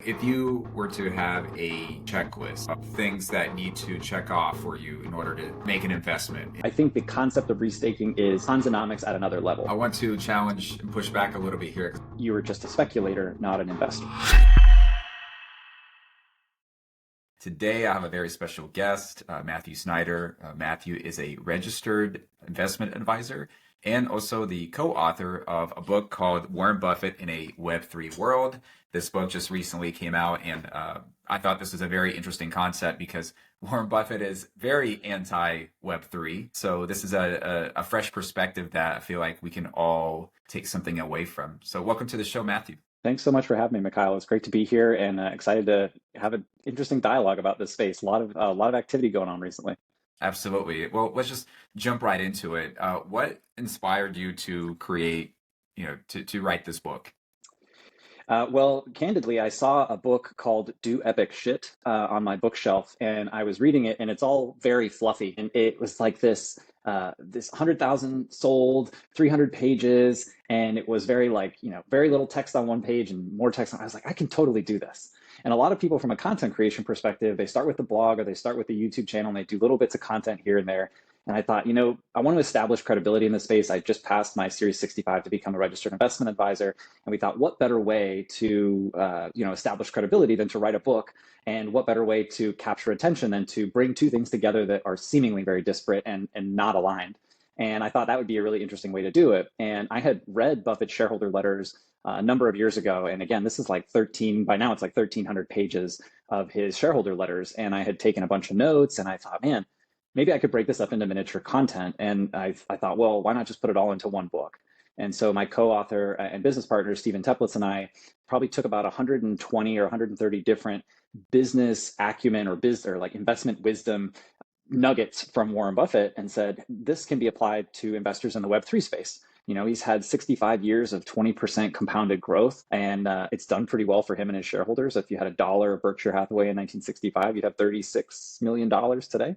If you were to have a checklist of things that need to check off for you in order to make an investment, I think the concept of restaking is Hansonomics at another level. I want to challenge and push back a little bit here. You were just a speculator, not an investor. Today, I have a very special guest, Matthew Snyder. Matthew is a registered investment advisor and also the co-author of a book called Warren Buffett in a Web3 World. This book just recently came out, and I thought this was a very interesting concept because Warren Buffett is very anti-Web3. So this is a fresh perspective that I feel like we can all take something away from. So welcome to the show, Matthew. Thanks so much for having me, Mikhail. It's great to be here and excited to have an interesting dialogue about this space. A lot of activity going on recently. Absolutely. Well, let's just jump right into it. What inspired you to create, to write this book? Well, candidly, I saw a book called Do Epic Shit on my bookshelf, and I was reading it, and it's all very fluffy. And it was like this 100,000 sold, 300 pages, and it was very very little text on one page and more text on. I was like, I can totally do this. And a lot of people from a content creation perspective, they start with the blog or they start with the YouTube channel and they do little bits of content here and there. And I thought, I want to establish credibility in this space. I just passed my Series 65 to become a registered investment advisor. And we thought, what better way to, establish credibility than to write a book? And what better way to capture attention than to bring two things together that are seemingly very disparate and not aligned? And I thought that would be a really interesting way to do it. And I had read Buffett's shareholder letters a number of years ago. And again, this is by now it's like 1,300 pages of his shareholder letters. And I had taken a bunch of notes and I thought, man, maybe I could break this up into miniature content. And I thought, well, why not just put it all into one book? And so my co-author and business partner, Stephen Teplitz, and I probably took about 120 or 130 different business acumen or investment wisdom nuggets from Warren Buffett and said, this can be applied to investors in the Web3 space. He's had 65 years of 20% compounded growth, and it's done pretty well for him and his shareholders. If you had $1 of Berkshire Hathaway in 1965, you'd have $36 million today.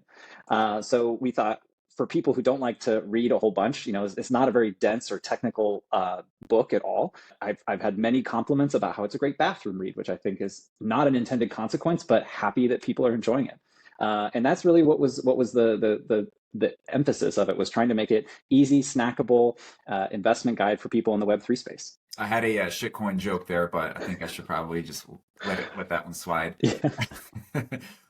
So we thought, for people who don't like to read a whole bunch, it's not a very dense or technical book at all. I've had many compliments about how it's a great bathroom read, which I think is not an intended consequence, but happy that people are enjoying it. And that's really what was the emphasis of it, was trying to make it easy, snackable investment guide for people in the Web3 space. I had a shitcoin joke there, but I think I should probably just let that one slide. Yeah.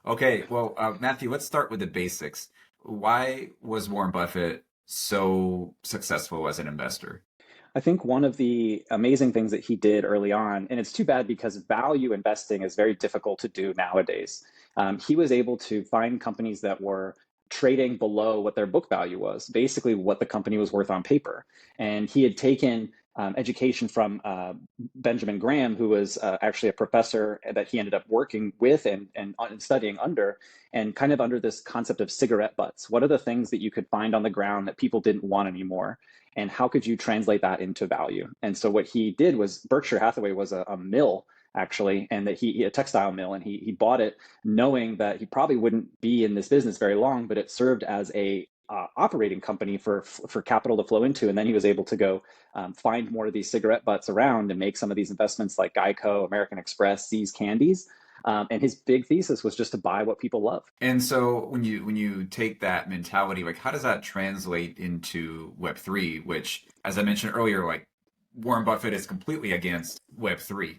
Okay, well, Matthew, let's start with the basics. Why was Warren Buffett so successful as an investor? I think one of the amazing things that he did early on, and it's too bad because value investing is very difficult to do nowadays. He was able to find companies that were trading below what their book value was, basically what the company was worth on paper. And he had taken education from Benjamin Graham, who was actually a professor that he ended up working with and studying under, and kind of under this concept of cigarette butts. What are the things that you could find on the ground that people didn't want anymore? And how could you translate that into value? And so what he did was, Berkshire Hathaway was a mill, actually, and that he a textile mill, and he bought it knowing that he probably wouldn't be in this business very long, but it served as a operating company for capital to flow into. And then he was able to go find more of these cigarette butts around and make some of these investments like Geico, American Express, See's Candies. And his big thesis was just to buy what people love. And so when you take that mentality, like, how does that translate into Web3, which, as I mentioned earlier, like, Warren Buffett is completely against Web3.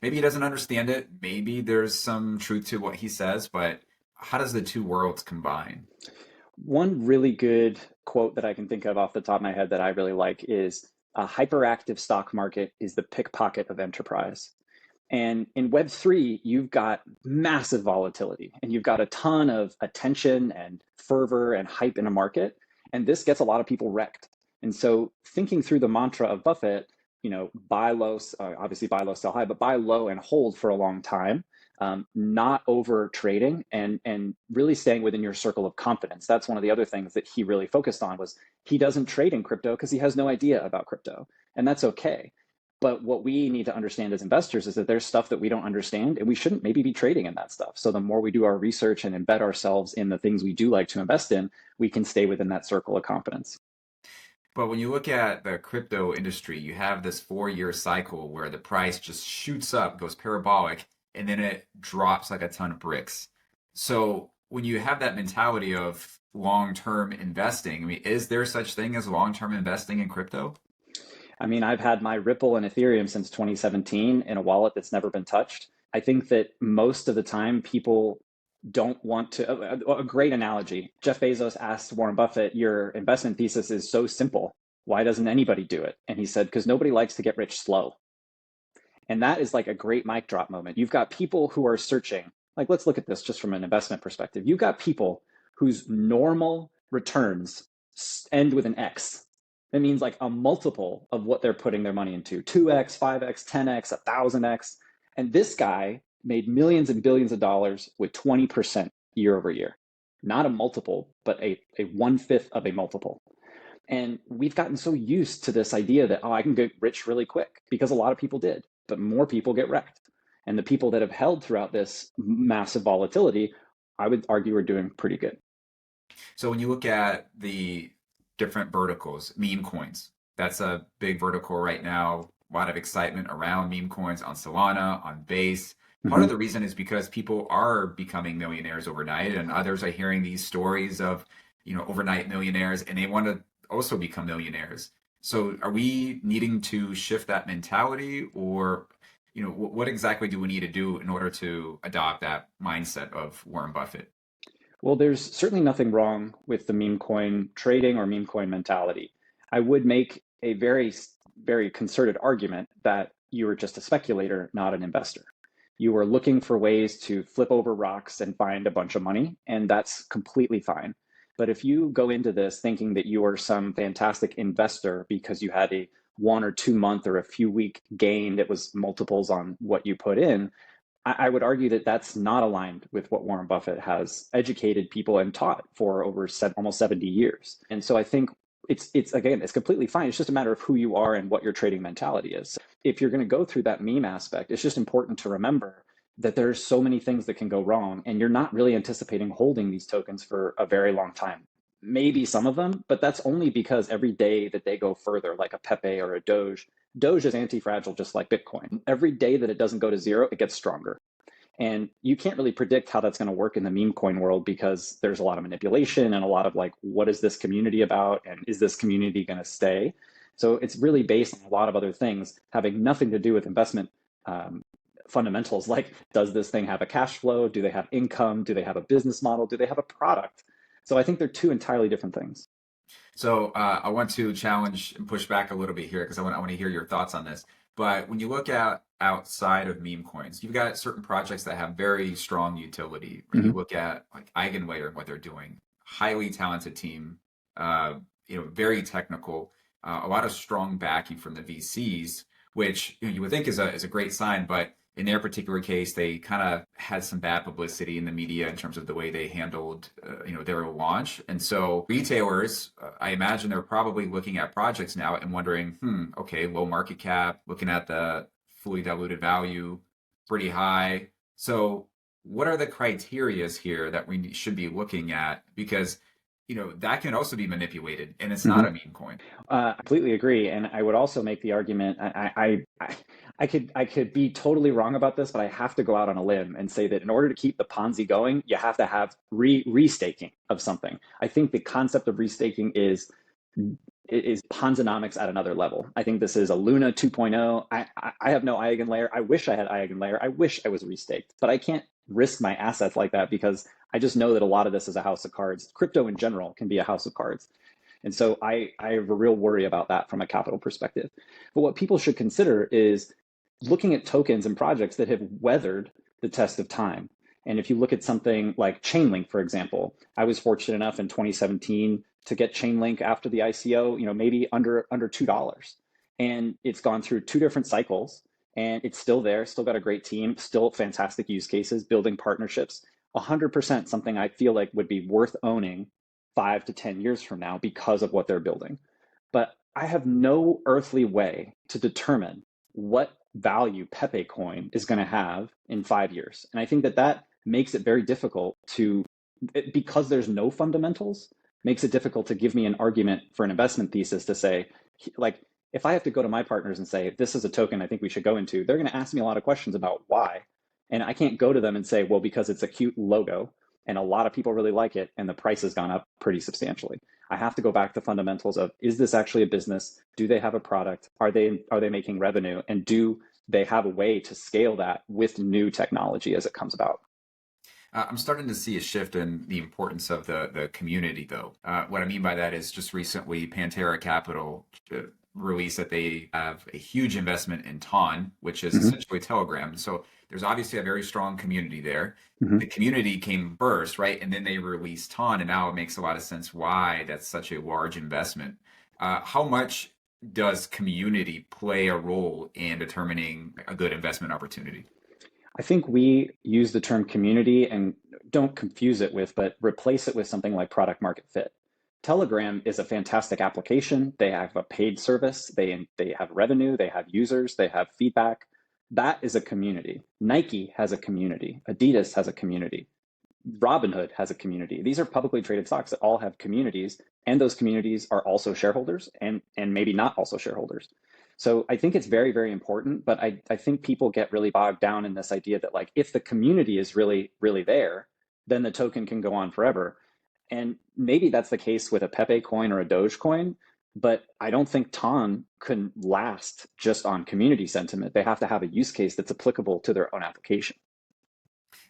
Maybe he doesn't understand it. Maybe there's some truth to what he says, but how does the two worlds combine? One really good quote that I can think of off the top of my head that I really like is, a hyperactive stock market is the pickpocket of enterprise. And in Web3, you've got massive volatility and you've got a ton of attention and fervor and hype in a market. And this gets a lot of people wrecked. And so thinking through the mantra of Buffett, buy low, obviously buy low, sell high, but buy low and hold for a long time, not over trading, and really staying within your circle of confidence. That's one of the other things that he really focused on, was he doesn't trade in crypto because he has no idea about crypto. And that's okay. But what we need to understand as investors is that there's stuff that we don't understand, and we shouldn't maybe be trading in that stuff. So the more we do our research and embed ourselves in the things we do like to invest in, we can stay within that circle of confidence. But when you look at the crypto industry, you have this 4 year cycle where the price just shoots up, goes parabolic, and then it drops like a ton of bricks. So when you have that mentality of long-term investing, I mean, is there such thing as long-term investing in crypto? I mean, I've had my Ripple and Ethereum since 2017 in a wallet that's never been touched. I think that most of the time people don't want to. A great analogy. Jeff Bezos asked Warren Buffett, "Your investment thesis is so simple. Why doesn't anybody do it?" And he said, "Because nobody likes to get rich slow." And that is like a great mic drop moment. You've got people who are searching, like, let's look at this just from an investment perspective. You've got people whose normal returns end with an X. That means like a multiple of what they're putting their money into 2x, 5x, 10x, 1000x. And this guy made millions and billions of dollars with 20% year over year. Not a multiple, but a one-fifth of a multiple. And we've gotten so used to this idea that, oh, I can get rich really quick because a lot of people did, but more people get wrecked. And the people that have held throughout this massive volatility, I would argue are doing pretty good. So when you look at the different verticals, meme coins, that's a big vertical right now. A lot of excitement around meme coins on Solana, on Base. Part of Mm-hmm. the reason is because people are becoming millionaires overnight, and others are hearing these stories of, overnight millionaires, and they want to also become millionaires. So are we needing to shift that mentality, or, what exactly do we need to do in order to adopt that mindset of Warren Buffett? Well, there's certainly nothing wrong with the meme coin trading or meme coin mentality. I would make a very concerted argument that you were just a speculator, not an investor. You were looking for ways to flip over rocks and find a bunch of money, and that's completely fine. But if you go into this thinking that you are some fantastic investor because you had a 1 or 2 month or a few week gain that was multiples on what you put in, I would argue that that's not aligned with what Warren Buffett has educated people and taught for over almost 70 years. And so I think it's again, it's completely fine. It's just a matter of who you are and what your trading mentality is. If you're going to go through that meme aspect, it's just important to remember that there's so many things that can go wrong, and you're not really anticipating holding these tokens for a very long time. Maybe some of them, but that's only because every day that they go further, like a Pepe or a Doge is anti-fragile just like Bitcoin. Every day that it doesn't go to zero, it gets stronger. And you can't really predict how that's going to work in the meme coin world because there's a lot of manipulation and a lot of like, what is this community about? And is this community going to stay? So it's really based on a lot of other things having nothing to do with investment fundamentals. Like, does this thing have a cash flow? Do they have income? Do they have a business model? Do they have a product? So I think they're two entirely different things. So I want to challenge and push back a little bit here because I want to hear your thoughts on this. But when you look at outside of meme coins, you've got certain projects that have very strong utility. When you Mm-hmm. look at like Eigenlayer and what they're doing, highly talented team, very technical, a lot of strong backing from the VCs, which you would think is a great sign, but in their particular case, they kind of had some bad publicity in the media in terms of the way they handled, their launch. And so retailers, I imagine they're probably looking at projects now and wondering, okay, low market cap, looking at the fully diluted value, pretty high. So what are the criterias here that we should be looking at? Because, that can also be manipulated and it's not a Mm-hmm. meme coin. I completely agree, and I would also make the argument. I could be totally wrong about this, but I have to go out on a limb and say that in order to keep the Ponzi going, you have to have restaking of something. I think the concept of restaking is Ponzonomics at another level. I think this is a Luna 2.0. I have no Eigenlayer. I wish I had Eigenlayer. I wish I was restaked, but I can't risk my assets like that because I just know that a lot of this is a house of cards. Crypto in general can be a house of cards. And so I have a real worry about that from a capital perspective. But what people should consider is looking at tokens and projects that have weathered the test of time. And if you look at something like Chainlink, for example, I was fortunate enough in 2017 to get Chainlink after the ICO, maybe under $2. And it's gone through two different cycles and it's still there, still got a great team, still fantastic use cases, building partnerships. 100% something I feel like would be worth owning 5 to 10 years from now because of what they're building. But I have no earthly way to determine what value Pepe coin is going to have in 5 years. And I think that makes it very difficult because there's no fundamentals. makes it difficult to give me an argument for an investment thesis to say, like, if I have to go to my partners and say, this is a token I think we should go into, they're going to ask me a lot of questions about why. And I can't go to them and say, well, because it's a cute logo and a lot of people really like it and the price has gone up pretty substantially. I have to go back to fundamentals of, is this actually a business? Do they have a product? Are they making revenue? And do they have a way to scale that with new technology as it comes about? I'm starting to see a shift in the importance of the community, though. What I mean by that is just recently, Pantera Capital released that they have a huge investment in Ton, which is essentially Telegram. So there's obviously a very strong community there. The community came first, right? And then they released Ton, and now it makes a lot of sense why that's such a large investment. How much does community play a role in determining a good investment opportunity? I think we use the term community and don't confuse it with, but replace it with something like product market fit. Telegram is a fantastic application. They have a paid service. They have revenue. They have users. They have feedback. That is a community. Nike has a community. Adidas has a community. Robinhood has a community. These are publicly traded stocks that all have communities, and those communities are also shareholders and maybe not also shareholders. So I think it's very, very important, but I think people get really bogged down in this idea that, like, if the community is really, really there, then the token can go on forever. And maybe that's the case with a Pepe coin or a Doge coin, but I don't think Ton can last just on community sentiment. They have to have a use case that's applicable to their own application.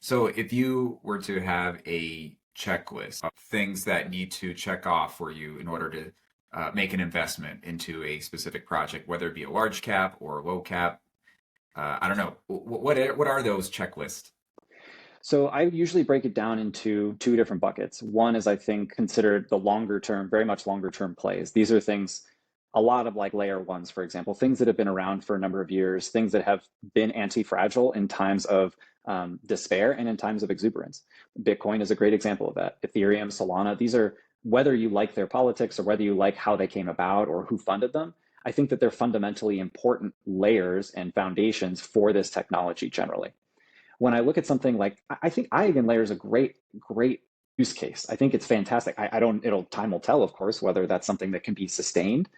So if you were to have a checklist of things that need to check off for you in order to make an investment into a specific project, whether it be a large cap or a low cap, I don't know. What are those checklists? So I usually break it down into two different buckets. One is, I think, considered the longer term, very much longer term plays. These are things, a lot of like layer ones, for example, things that have been around for a number of years, things that have been anti-fragile in times of despair and in times of exuberance. Bitcoin is a great example of that. Ethereum, Solana, these are, whether you like their politics or whether you like how they came about or who funded them, I think that they're fundamentally important layers and foundations for this technology generally. When I look at something like, I think Eigenlayer is a great use case. I think it's fantastic. I don't, time will tell, of course, whether that's something that can be sustained.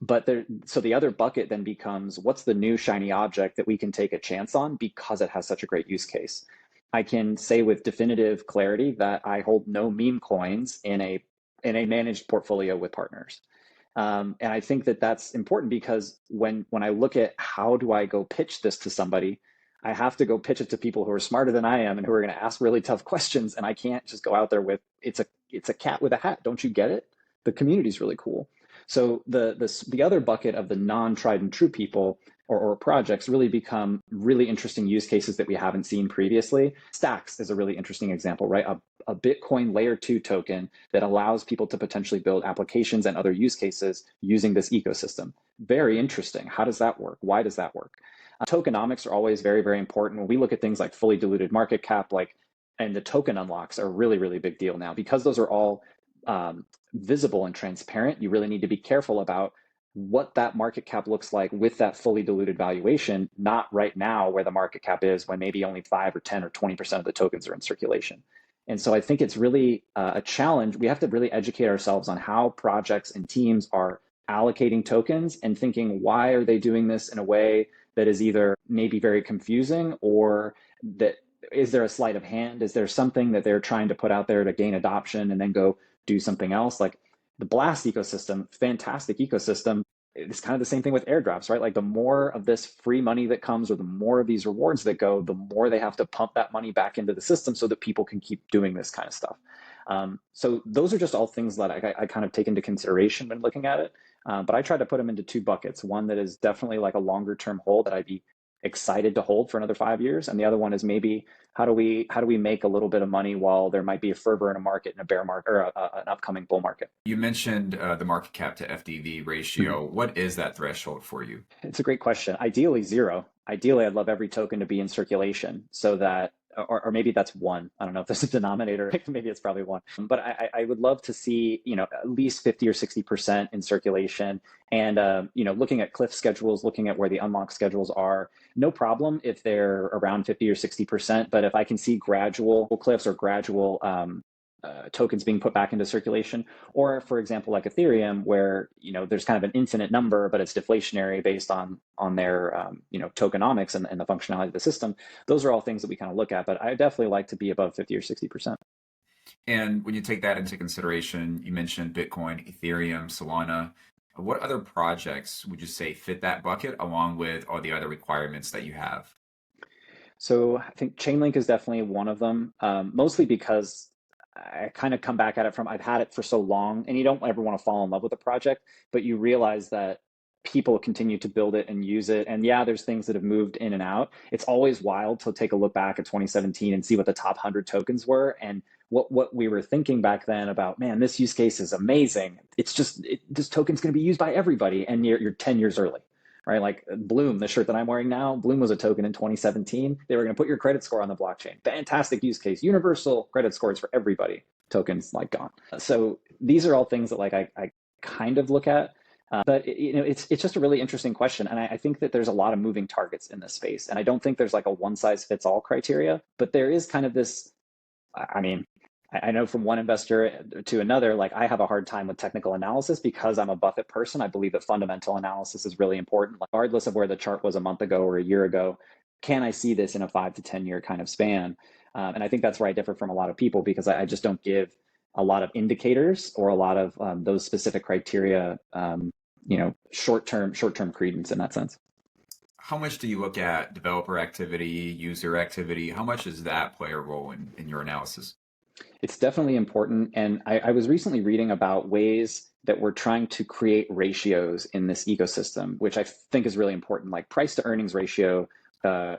But so the other bucket then becomes, what's the new shiny object that we can take a chance on because it has such a great use case? I can say with definitive clarity that I hold no meme coins in a managed portfolio with partners. And I think that that's important because when I look at how do I go pitch this to somebody, I have to go pitch it to people who are smarter than I am and who are going to ask really tough questions. And I can't just go out there with, it's a cat with a hat. Don't you get it? The community is really cool. So the other bucket of the non-tried and true people or projects really become really interesting use cases that we haven't seen previously. Stacks is a really interesting example, right? A Bitcoin layer 2 token that allows people to potentially build applications and other use cases using this ecosystem. Very interesting. How does that work? Why does that work? Tokenomics are always very, very important. When we look at things like fully diluted market cap, and the token unlocks are a really, really big deal now because those are all visible and transparent. You really need to be careful about what that market cap looks like with that fully diluted valuation, not right now where the market cap is when maybe only 5 or 10 or 20% of the tokens are in circulation. And so I think it's really a challenge. We have to really educate ourselves on how projects and teams are allocating tokens and thinking, why are they doing this in a way that is either maybe very confusing, or that is there a sleight of hand? Is there something that they're trying to put out there to gain adoption and then go do something else? Like the Blast ecosystem, fantastic ecosystem. It's kind of the same thing with airdrops, right? Like the more of this free money that comes or the more of these rewards that go, the more they have to pump that money back into the system so that people can keep doing this kind of stuff. So those are just all things that I kind of take into consideration when looking at it. But I try to put them into two buckets. One that is definitely like a longer term hold that I'd be excited to hold for another 5 years. And the other one is maybe how do we make a little bit of money while there might be a fervor in a market, in a bear market or an upcoming bull market. You mentioned the market cap to FDV ratio. Mm-hmm. What is that threshold for you? It's a great question. Ideally, 0. Ideally, I'd love every token to be in circulation so that, or maybe that's 1. I don't know if there's a denominator. Maybe it's probably 1. But I would love to see, at least 50 or 60% in circulation. And, looking at cliff schedules, looking at where the unlock schedules are, no problem if they're around 50 or 60%. But if I can see gradual cliffs or gradual tokens being put back into circulation, or for example, like Ethereum, where there's kind of an infinite number, but it's deflationary based on their tokenomics and the functionality of the system. Those are all things that we kind of look at, but I definitely like to be above 50 or 60%. And when you take that into consideration, you mentioned Bitcoin, Ethereum, Solana. What other projects would you say fit that bucket along with all the other requirements that you have? So I think Chainlink is definitely one of them, mostly because I kind of come back at it from I've had it for so long, and you don't ever want to fall in love with a project, but you realize that people continue to build it and use it. And yeah, there's things that have moved in and out. It's always wild to take a look back at 2017 and see what the top 100 tokens were and what we were thinking back then about, man, this use case is amazing. It's just this token's going to be used by everybody, and you're 10 years early. Right, like Bloom, the shirt that I'm wearing now, Bloom was a token in 2017. They were going to put your credit score on the blockchain. Fantastic use case, universal credit scores for everybody. Tokens like gone. So these are all things that like I kind of look at, but it's just a really interesting question, and I think that there's a lot of moving targets in this space, and I don't think there's like a one size fits all criteria, but there is kind of this. I mean, I know from one investor to another, like I have a hard time with technical analysis because I'm a Buffett person. I believe that fundamental analysis is really important, regardless of where the chart was a month ago or a year ago. Can I see this in a 5 to 10 year kind of span? And I think that's where I differ from a lot of people because I just don't give a lot of indicators or a lot of those specific criteria, short-term credence in that sense. How much do you look at developer activity, user activity? How much does that play a role in your analysis? It's definitely important. And I was recently reading about ways that we're trying to create ratios in this ecosystem, which I think is really important. Like price to earnings ratio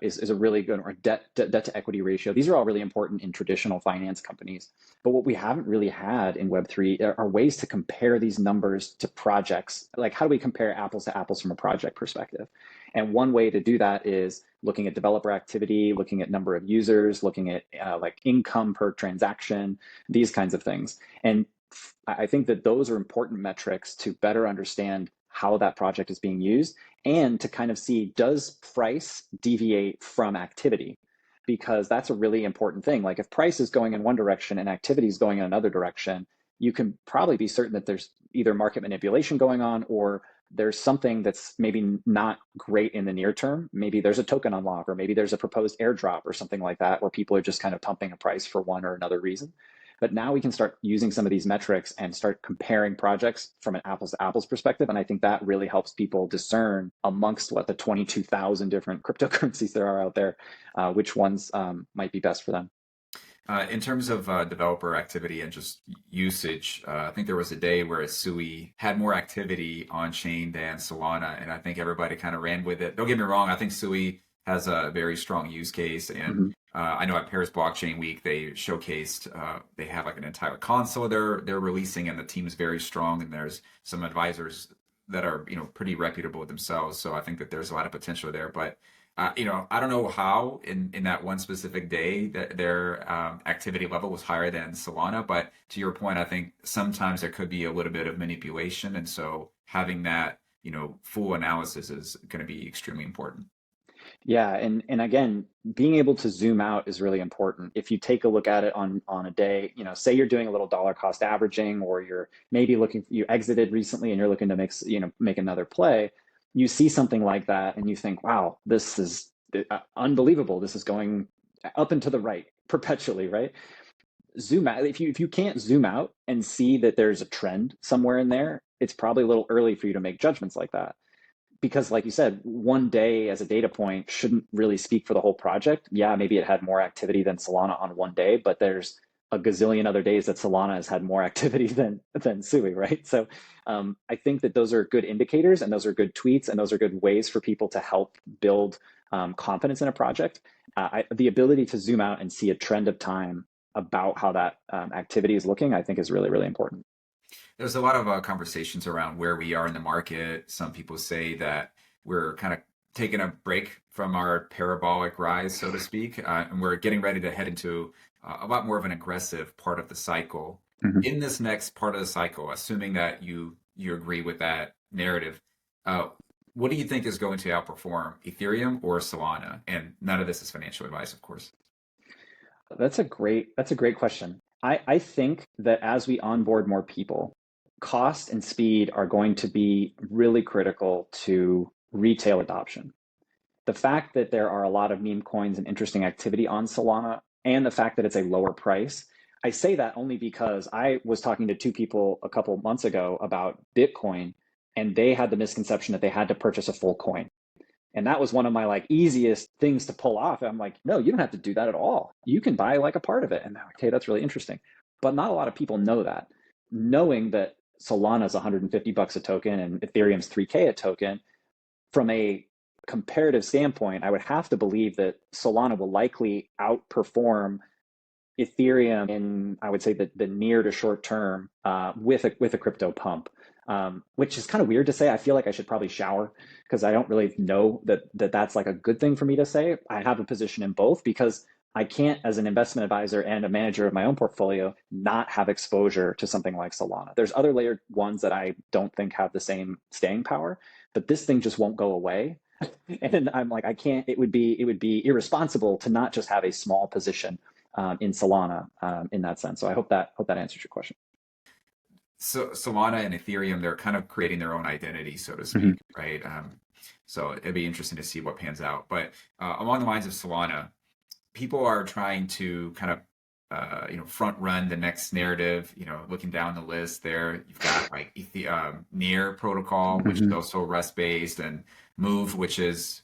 is a really good, or debt to equity ratio. These are all really important in traditional finance companies. But what we haven't really had in Web3 are ways to compare these numbers to projects. Like how do we compare apples to apples from a project perspective? And one way to do that is looking at developer activity, looking at number of users, looking at like income per transaction, these kinds of things. And I think that those are important metrics to better understand how that project is being used and to kind of see, does price deviate from activity? Because that's a really important thing. Like if price is going in one direction and activity is going in another direction, you can probably be certain that there's either market manipulation going on or there's something that's maybe not great in the near term. Maybe there's a token unlock, or maybe there's a proposed airdrop or something like that, where people are just kind of pumping a price for one or another reason. But now we can start using some of these metrics and start comparing projects from an apples to apples perspective. And I think that really helps people discern amongst the 22,000 different cryptocurrencies there are out there, which ones might be best for them. In terms of developer activity and just usage, I think there was a day where Sui had more activity on chain than Solana, and I think everybody kind of ran with it. Don't get me wrong, I think Sui has a very strong use case, and I know at Paris Blockchain Week they showcased they have like an entire console they're releasing, and the team is very strong, and there's some advisors that are pretty reputable themselves. So I think that there's a lot of potential there, but. I don't know how in that one specific day that their activity level was higher than Solana, but to your point, I think sometimes there could be a little bit of manipulation, and so having that full analysis is going to be extremely important. Yeah, and again, being able to zoom out is really important. If you take a look at it on a day, say you're doing a little dollar cost averaging, or you're maybe you exited recently and you're looking to make another play. You see something like that and you think, wow, this is unbelievable. This is going up and to the right perpetually, right? Zoom out. If you can't zoom out and see that there's a trend somewhere in there, it's probably a little early for you to make judgments like that. Because like you said, one day as a data point shouldn't really speak for the whole project. Yeah, maybe it had more activity than Solana on one day, but there's a gazillion other days that Solana has had more activity than Sui, right? So I think that those are good indicators, and those are good tweets, and those are good ways for people to help build confidence in a project. The ability to zoom out and see a trend of time about how that activity is looking, I think is really, really important. There's a lot of conversations around where we are in the market. Some people say that we're kind of taking a break from our parabolic rise, so to speak, and we're getting ready to head into a lot more of an aggressive part of the cycle. In this next part of the cycle, assuming that you agree with that narrative, what do you think is going to outperform, Ethereum or Solana? And none of this is financial advice, of course. That's a great question. I think that as we onboard more people, cost and speed are going to be really critical to retail adoption. The fact that there are a lot of meme coins and interesting activity on Solana, and the fact that it's a lower price, I say that only because I was talking to two people a couple months ago about Bitcoin, and they had the misconception that they had to purchase a full coin. And that was one of my like easiest things to pull off. I'm like, no, you don't have to do that at all. You can buy like a part of it. And they're like, okay, that's really interesting. But not a lot of people know that. Knowing that Solana is 150 bucks a token and Ethereum's 3K a token, from a comparative standpoint, I would have to believe that Solana will likely outperform Ethereum in, I would say, the near to short term with a crypto pump, which is kind of weird to say. I feel like I should probably shower because I don't really know that that's like a good thing for me to say. I have a position in both because I can't, as an investment advisor and a manager of my own portfolio, not have exposure to something like Solana. There's other layered ones that I don't think have the same staying power, but this thing just won't go away. And I'm like, I can't. It would be irresponsible to not just have a small position in Solana in that sense. So I hope that answers your question. So Solana and Ethereum, they're kind of creating their own identity, so to Mhm. speak, right? So it'd be interesting to see what pans out. But along the lines of Solana, people are trying to kind of front run the next narrative. Looking down the list there, you've got like Near protocol, which is Mhm. also Rust based, and Move, which is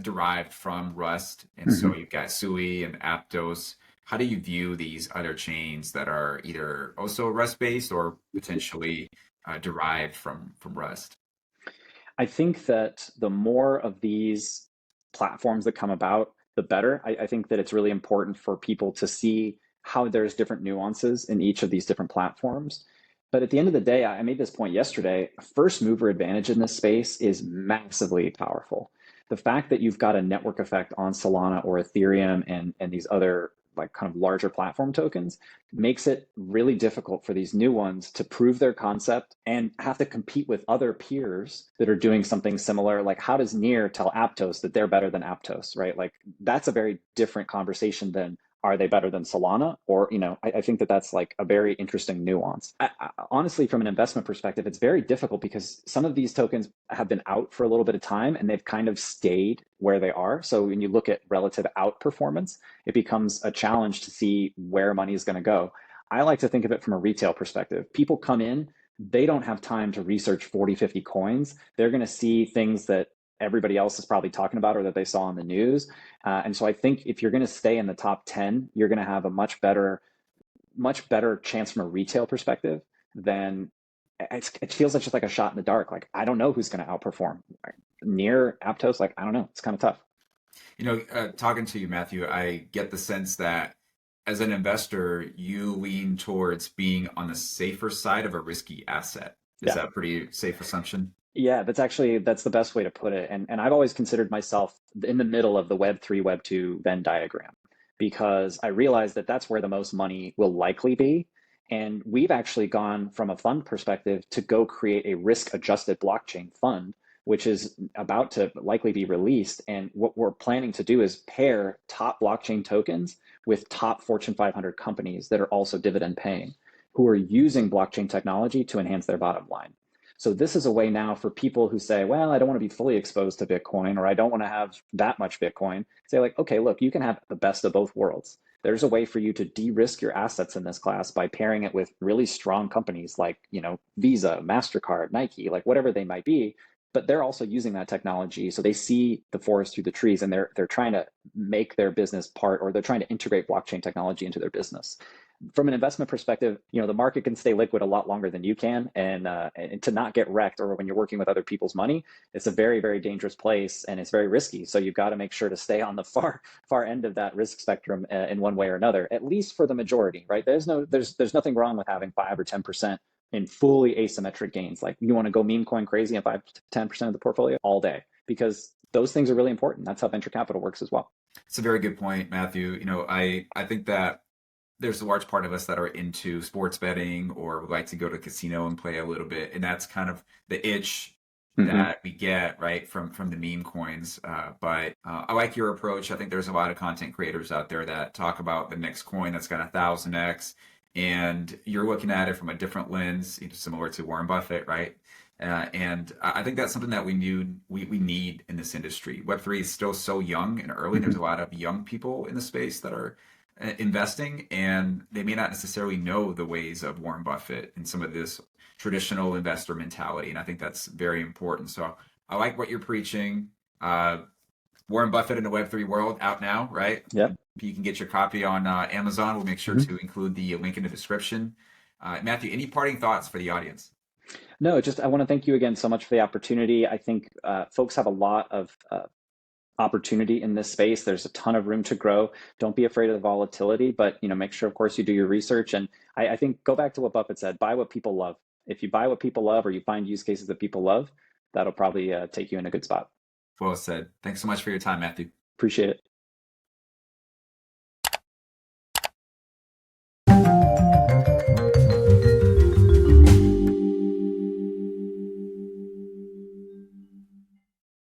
derived from Rust, and so Mhm. you've got Sui and Aptos. How do you view these other chains that are either also Rust based or potentially derived from Rust? I think that the more of these platforms that come about, the better. I think that it's really important for people to see how there's different nuances in each of these different platforms. But at the end of the day, I made this point yesterday, first mover advantage in this space is massively powerful. The fact that you've got a network effect on Solana or Ethereum and these other like kind of larger platform tokens makes it really difficult for these new ones to prove their concept and have to compete with other peers that are doing something similar. Like, how does Near tell Aptos that they're better than Aptos, right? Like, that's a very different conversation than are they better than Solana? Or, I think that that's like a very interesting nuance. Honestly, from an investment perspective, it's very difficult because some of these tokens have been out for a little bit of time and they've kind of stayed where they are. So when you look at relative outperformance, it becomes a challenge to see where money is going to go. I like to think of it from a retail perspective. People come in, they don't have time to research 40, 50 coins. They're going to see things that everybody else is probably talking about or that they saw on the news. And so I think if you're going to stay in the top 10, you're going to have a much better chance from a retail perspective than it feels like just like a shot in the dark. Like, I don't know who's going to outperform. Near Aptos, like, I don't know. It's kind of tough. Talking to you, Matthew, I get the sense that as an investor, you lean towards being on the safer side of a risky asset. Is Yeah. that a pretty safe assumption? Yeah, that's the best way to put it. And I've always considered myself in the middle of the Web3, Web2 Venn diagram because I realize that that's where the most money will likely be. And we've actually gone from a fund perspective to go create a risk adjusted blockchain fund, which is about to likely be released. And what we're planning to do is pair top blockchain tokens with top Fortune 500 companies that are also dividend paying, who are using blockchain technology to enhance their bottom line. So this is a way now for people who say, well, I don't want to be fully exposed to Bitcoin, or I don't want to have that much Bitcoin. Say like, okay, look, you can have the best of both worlds. There's a way for you to de-risk your assets in this class by pairing it with really strong companies like, Visa, MasterCard, Nike, like whatever they might be. But they're also using that technology. So they see the forest through the trees and they're trying to make their business part, or they're trying to integrate blockchain technology into their business. From an investment perspective, the market can stay liquid a lot longer than you can, and to not get wrecked, or when you're working with other people's money, it's a very, very dangerous place and it's very risky. So you've got to make sure to stay on the far end of that risk spectrum in one way or another, at least for the majority, right? There's nothing wrong with having 5 or 10% in fully asymmetric gains. Like, you want to go meme coin crazy and 5 to 10% of the portfolio all day, because those things are really important. That's how venture capital works as well. It's a very good point, Matthew. I think that there's a large part of us that are into sports betting or would like to go to a casino and play a little bit. And that's kind of the itch Hmm. that we get right from the meme coins. But I like your approach. I think there's a lot of content creators out there that talk about the next coin that's got 1,000x, and you're looking at it from a different lens, similar to Warren Buffett, right? And I think that's something that we need in this industry. Web3 is still so young and early. Hmm. There's a lot of young people in the space that are investing, and they may not necessarily know the ways of Warren Buffett and some of this traditional investor mentality. And I think that's very important. So I like what you're preaching. Warren Buffett in the Web3 world out now, right? Yep. You can get your copy on Amazon. We'll make sure Hmm. to include the link in the description. Matthew, any parting thoughts for the audience? No, just I want to thank you again so much for the opportunity. I think folks have a lot of opportunity in this space. There's a ton of room to grow. Don't be afraid of the volatility, but make sure, of course, you do your research. And I think go back to what Buffett said: buy what people love. If you buy what people love, or you find use cases that people love, that'll probably take you in a good spot. Well said. Thanks so much for your time, Matthew. Appreciate it.